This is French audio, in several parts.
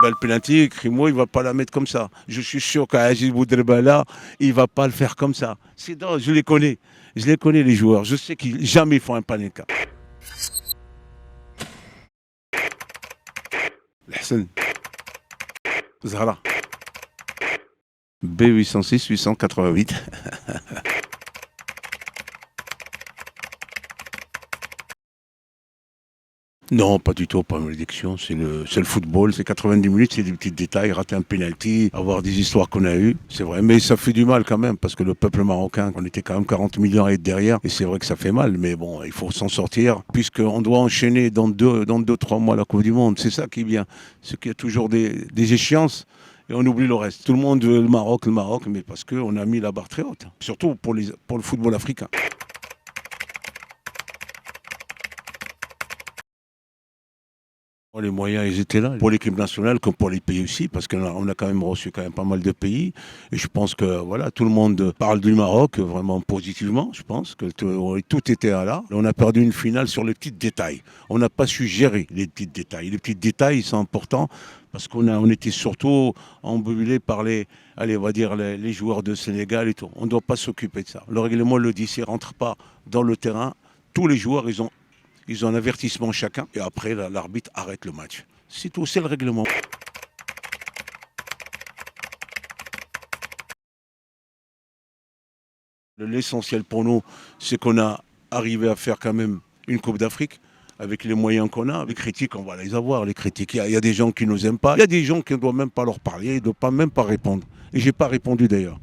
le penalty, Crimo, il ne va pas la mettre comme ça. Je suis sûr qu'Aziz Boudrebala, il ne va pas le faire comme ça. C'est drôle, je les connais. Je les connais, les joueurs. Je sais qu'ils jamais font un panenka. L'Hassan, Zahra. B806 888. Non, pas du tout, pas malédiction. C'est le football, c'est 90 minutes, c'est des petits détails, rater un penalty, avoir des histoires qu'on a eues, c'est vrai. Mais ça fait du mal quand même, parce que le peuple marocain, on était quand même 40 millions à être derrière, et c'est vrai que ça fait mal. Mais bon, il faut s'en sortir, puisqu'on doit enchaîner dans deux, 3 mois la Coupe du Monde. C'est ça qui est bien. C'est qu'il y a toujours des échéances. Et on oublie le reste. Tout le monde veut le Maroc, mais parce qu'on a mis la barre très haute. Surtout pour le football africain. Les moyens, ils étaient là, pour l'équipe nationale comme pour les pays aussi, parce qu'on a quand même reçu quand même pas mal de pays. Et je pense que voilà, tout le monde parle du Maroc vraiment positivement. Je pense que tout était là. On a perdu une finale sur les petits détails. On n'a pas su gérer les petits détails. Les petits détails, ils sont importants parce on était surtout embobulés par allez, on va dire les joueurs de Sénégal et tout. On ne doit pas s'occuper de ça. Le règlement le dit, s'ils ne rentrent pas dans le terrain, tous les joueurs, ils ont un avertissement chacun et après l'arbitre arrête le match. C'est tout, c'est le règlement. L'essentiel pour nous, c'est qu'on a arrivé à faire quand même une Coupe d'Afrique avec les moyens qu'on a. Les critiques, on va les avoir. Les critiques, il y a des gens qui nous aiment pas. Il y a des gens qui ne doivent même pas leur parler, ils ne doivent pas même pas répondre. Et j'ai pas répondu d'ailleurs.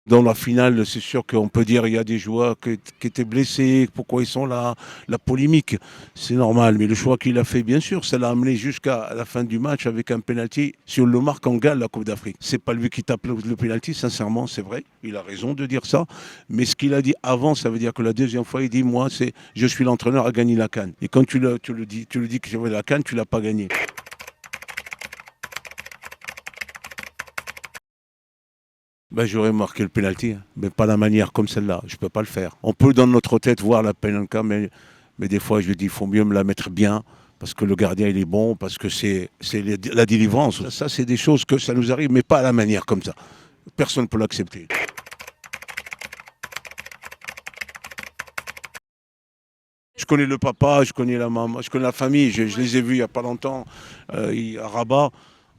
Dans la finale, c'est sûr qu'on peut dire qu'il y a des joueurs qui étaient blessés, pourquoi ils sont là, la polémique, c'est normal. Mais le choix qu'il a fait, bien sûr, ça l'a amené jusqu'à la fin du match avec un penalty. Si on le marque, on gagne la Coupe d'Afrique. C'est pas lui qui tape le penalty, sincèrement, c'est vrai. Il a raison de dire ça. Mais ce qu'il a dit avant, ça veut dire que la deuxième fois, il dit, moi, je suis l'entraîneur à gagner la CAN. Et quand tu le dis que je veux la CAN, tu l'as pas gagné. Ben, j'aurais marqué le penalty, hein, mais pas la manière comme celle-là. Je ne peux pas le faire. On peut dans notre tête voir la penalty, mais des fois je dis il faut mieux me la mettre bien parce que le gardien il est bon, parce que c'est la délivrance. Ça c'est des choses que ça nous arrive, mais pas à la manière comme ça. Personne ne peut l'accepter. Je connais le papa, je connais la maman, je connais la famille. Je les ai vus il n'y a pas longtemps à Rabat.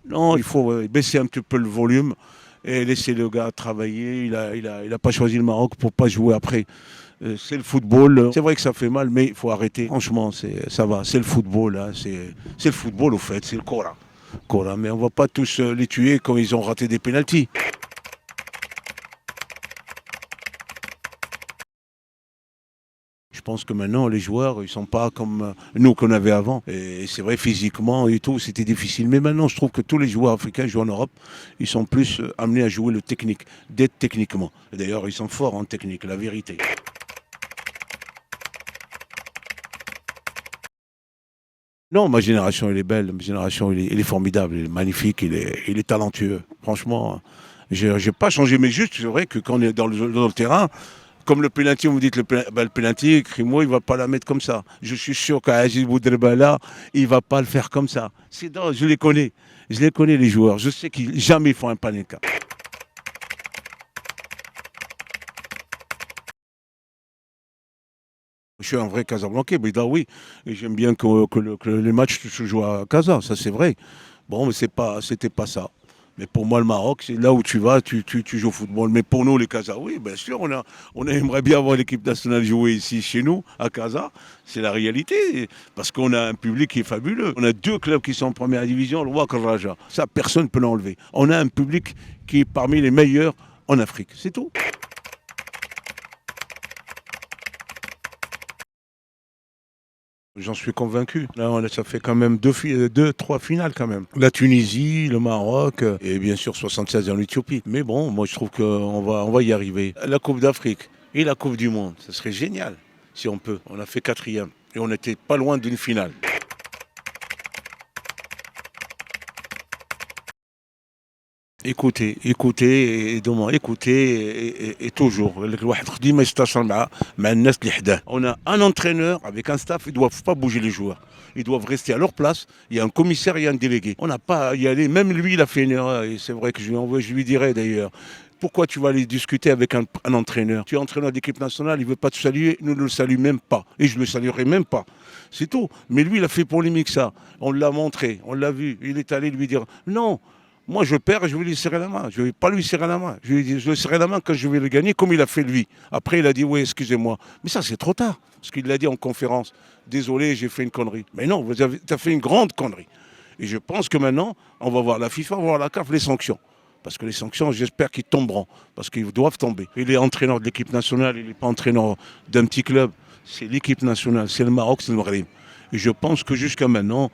Non, il faut baisser un petit peu le volume et laisser le gars travailler. Il a pas choisi le Maroc pour pas jouer après. C'est le football. C'est vrai que ça fait mal, mais il faut arrêter. Franchement, ça va. C'est le football. Hein. C'est le football, au fait. C'est le Cora. Cora. Mais on ne va pas tous les tuer quand ils ont raté des pénaltys. Je pense que maintenant, les joueurs, ils sont pas comme nous qu'on avait avant. Et c'est vrai, physiquement et tout, c'était difficile. Mais maintenant, je trouve que tous les joueurs africains jouent en Europe, ils sont plus amenés à jouer le technique, d'être techniquement. Et d'ailleurs, ils sont forts en technique, la vérité. Non, ma génération, elle est belle. Ma génération, elle est formidable. Elle est magnifique. Il est talentueux. Franchement, j'ai pas changé. Mais juste, c'est vrai que quand on est dans le terrain, comme le penalty, vous me dites le penalty, Crimo, il ne va pas la mettre comme ça. Je suis sûr qu'Aziz Boudrebala, il ne va pas le faire comme ça. C'est drôle, je les connais. Je les connais, les joueurs. Je sais qu'ils jamais font un panenka. Je suis un vrai Casablancais, mais là, oui. Et j'aime bien que les matchs se jouent à Casa, ça c'est vrai. Bon, mais c'était pas ça. Mais pour moi, le Maroc, c'est là où tu vas, tu joues au football. Mais pour nous, les Casa, oui, bien sûr, on aimerait bien voir l'équipe nationale jouer ici, chez nous, à Casa. C'est la réalité, parce qu'on a un public qui est fabuleux. On a deux clubs qui sont en première division, le Wak Raja. Ça, personne ne peut l'enlever. On a un public qui est parmi les meilleurs en Afrique. C'est tout. J'en suis convaincu. Là, ça fait quand même deux, trois finales quand même. La Tunisie, le Maroc et bien sûr 76 en Éthiopie. Mais bon, moi je trouve qu'on va y arriver. La Coupe d'Afrique et la Coupe du Monde, ça serait génial si on peut. On a fait quatrième et on n'était pas loin d'une finale. écoutez et demain, écoutez et toujours. On a un entraîneur avec un staff, ils ne doivent pas bouger les joueurs. Ils doivent rester à leur place. Il y a un commissaire, il y a un délégué. On n'a pas à y aller. Même lui, il a fait une erreur. Et c'est vrai que je lui dirais d'ailleurs. Pourquoi tu vas aller discuter avec un entraîneur? Tu es entraîneur d'équipe nationale, il ne veut pas te saluer, nous ne le salue même pas. Et je ne le saluerai même pas. C'est tout. Mais lui, il a fait polémique ça. On l'a montré, on l'a vu. Il est allé lui dire non. Moi, je perds et je vais lui serrer la main. Je ne vais pas lui serrer la main. Je lui serrer la main quand je vais le gagner, comme il a fait lui. Après, il a dit oui, excusez-moi. Mais ça, c'est trop tard. Parce qu'il l'a dit en conférence. Désolé, j'ai fait une connerie. Mais non, tu as fait une grande connerie. Et je pense que maintenant, on va voir la FIFA, on va voir la CAF, les sanctions. Parce que les sanctions, j'espère qu'ils tomberont. Parce qu'ils doivent tomber. Il est entraîneur de l'équipe nationale, il n'est pas entraîneur d'un petit club. C'est l'équipe nationale, c'est le Maroc, c'est le Maghreb. Et je pense que jusqu'à maintenant,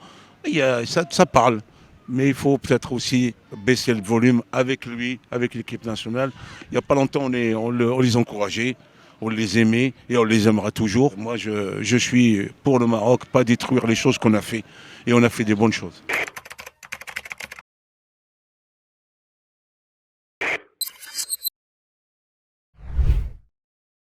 ça parle. Mais il faut peut-être aussi baisser le volume avec lui, avec l'équipe nationale. Il n'y a pas longtemps, on les encourageait, on les aimait et on les aimera toujours. Moi, je suis pour le Maroc, pas détruire les choses qu'on a fait. Et on a fait des bonnes choses.